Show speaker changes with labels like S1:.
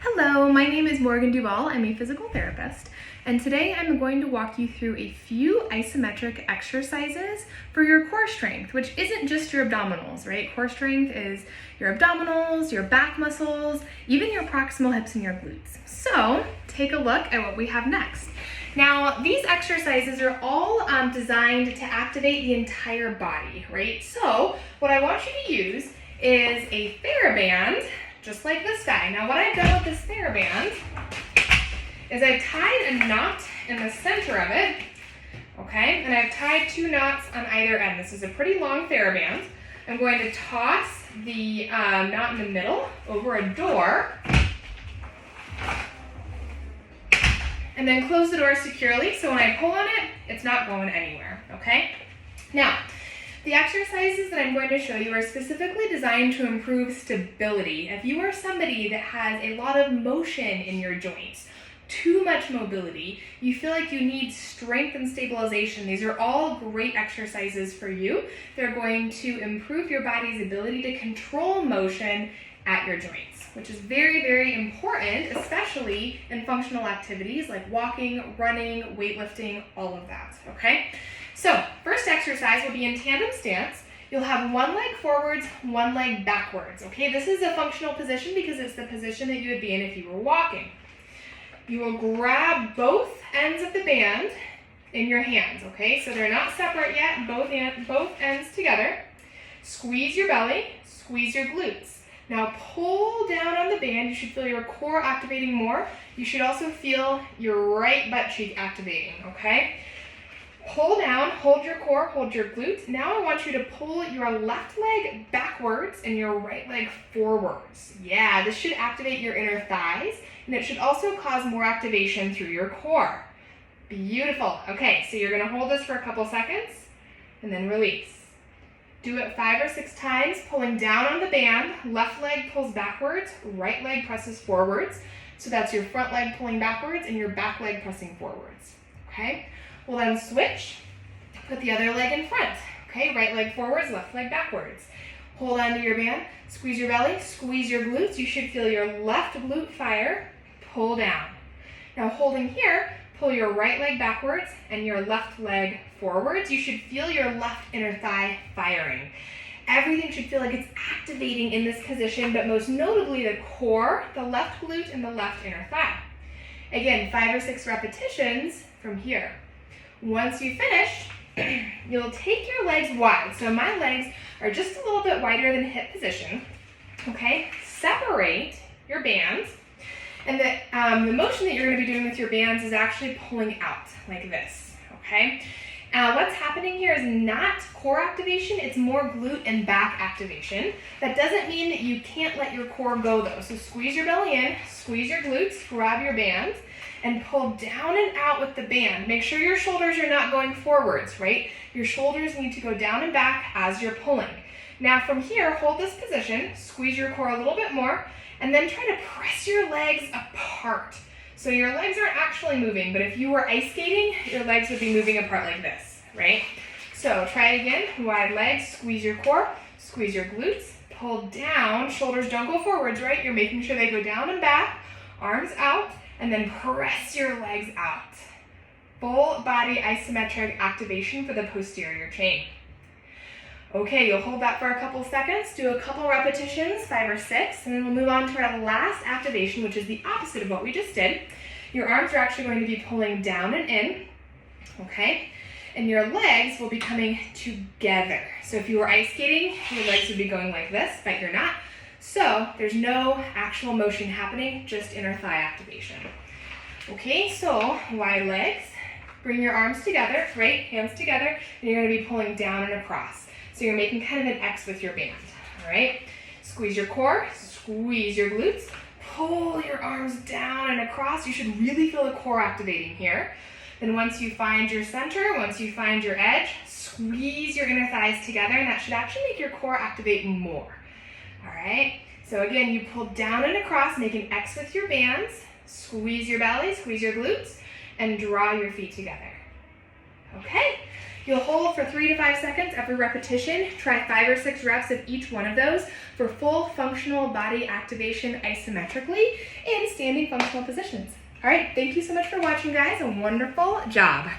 S1: Hello, my name is Morgan Duval. I'm a physical therapist, and today I'm going to walk you through a few isometric exercises for your core strength, which isn't just your abdominals, right? Core strength is your abdominals, your back muscles, even your proximal hips and your glutes. So take a look at what we have next. Now, these exercises are all designed to activate the entire body, right? So what I want you to use is a TheraBand, just like this guy. Now what I've done with this TheraBand is I've tied a knot in the center of it, okay? And I've tied 2 knots on either end. This is a pretty long TheraBand. I'm going to toss the knot in the middle over a door and then close the door securely so when I pull on it, it's not going anywhere, okay? Now, the exercises that I'm going to show you are specifically designed to improve stability. If you are somebody that has a lot of motion in your joints, too much mobility, you feel like you need strength and stabilization, these are all great exercises for you. They're going to improve your body's ability to control motion at your joints, which is very, very important, especially in functional activities like walking, running, weightlifting, all of that, okay? So, first exercise will be in tandem stance. You'll have one leg forwards, one leg backwards, okay? This is a functional position because it's the position that you would be in if you were walking. You will grab both ends of the band in your hands, okay? So they're not separate yet, both ends together. Squeeze your belly, squeeze your glutes. Now pull down on the band. You should feel your core activating more. You should also feel your right butt cheek activating, okay? Pull down, hold your core, hold your glutes. Now I want you to pull your left leg backwards and your right leg forwards. Yeah, this should activate your inner thighs, and it should also cause more activation through your core. Beautiful. Okay, so you're gonna hold this for a couple seconds and then release. Do it 5 or 6 times, pulling down on the band. Left leg pulls backwards, right leg presses forwards. So that's your front leg pulling backwards and your back leg pressing forwards, okay? We'll then switch, put the other leg in front, okay? Right leg forwards, left leg backwards. Hold onto your band, squeeze your belly, squeeze your glutes. You should feel your left glute fire, pull down. Now holding here, pull your right leg backwards and your left leg forwards. You should feel your left inner thigh firing. Everything should feel like it's activating in this position, but most notably the core, the left glute, and the left inner thigh. Again, 5 or 6 repetitions from here. Once you finish, you'll take your legs wide. So my legs are just a little bit wider than hip position, okay? Separate your bands, and the motion that you're gonna be doing with your bands is actually pulling out like this, okay? What's happening here is not core activation, it's more glute and back activation. That doesn't mean that you can't let your core go though. So squeeze your belly in, squeeze your glutes, grab your bands, and pull down and out with the band. Make sure your shoulders are not going forwards, right? Your shoulders need to go down and back as you're pulling. Now from here, hold this position, squeeze your core a little bit more, and then try to press your legs apart. So your legs aren't actually moving, but if you were ice skating, your legs would be moving apart like this, right? So try it again, wide legs, squeeze your core, squeeze your glutes, pull down, shoulders don't go forwards, right? You're making sure they go down and back, arms out, and then press your legs out. Full body isometric activation for the posterior chain. Okay, you'll hold that for a couple seconds, do a couple repetitions, 5 or 6, and then we'll move on to our last activation, which is the opposite of what we just did. Your arms are actually going to be pulling down and in, okay? And your legs will be coming together. So if you were ice skating, your legs would be going like this, but you're not. So there's no actual motion happening, just inner thigh activation. Okay, so wide legs, bring your arms together, right, hands together, and you're gonna be pulling down and across. So you're making kind of an X with your band, all right? Squeeze your core, squeeze your glutes, pull your arms down and across. You should really feel the core activating here. Then once you find your center, once you find your edge, squeeze your inner thighs together, and that should actually make your core activate more. All right, so again, you pull down and across, make an X with your bands, squeeze your belly, squeeze your glutes, and draw your feet together. Okay, You'll hold for 3 to 5 seconds every repetition. Try 5 or 6 reps of each one of those for full functional body activation isometrically in standing functional positions. All right, thank you so much for watching, guys. A wonderful job.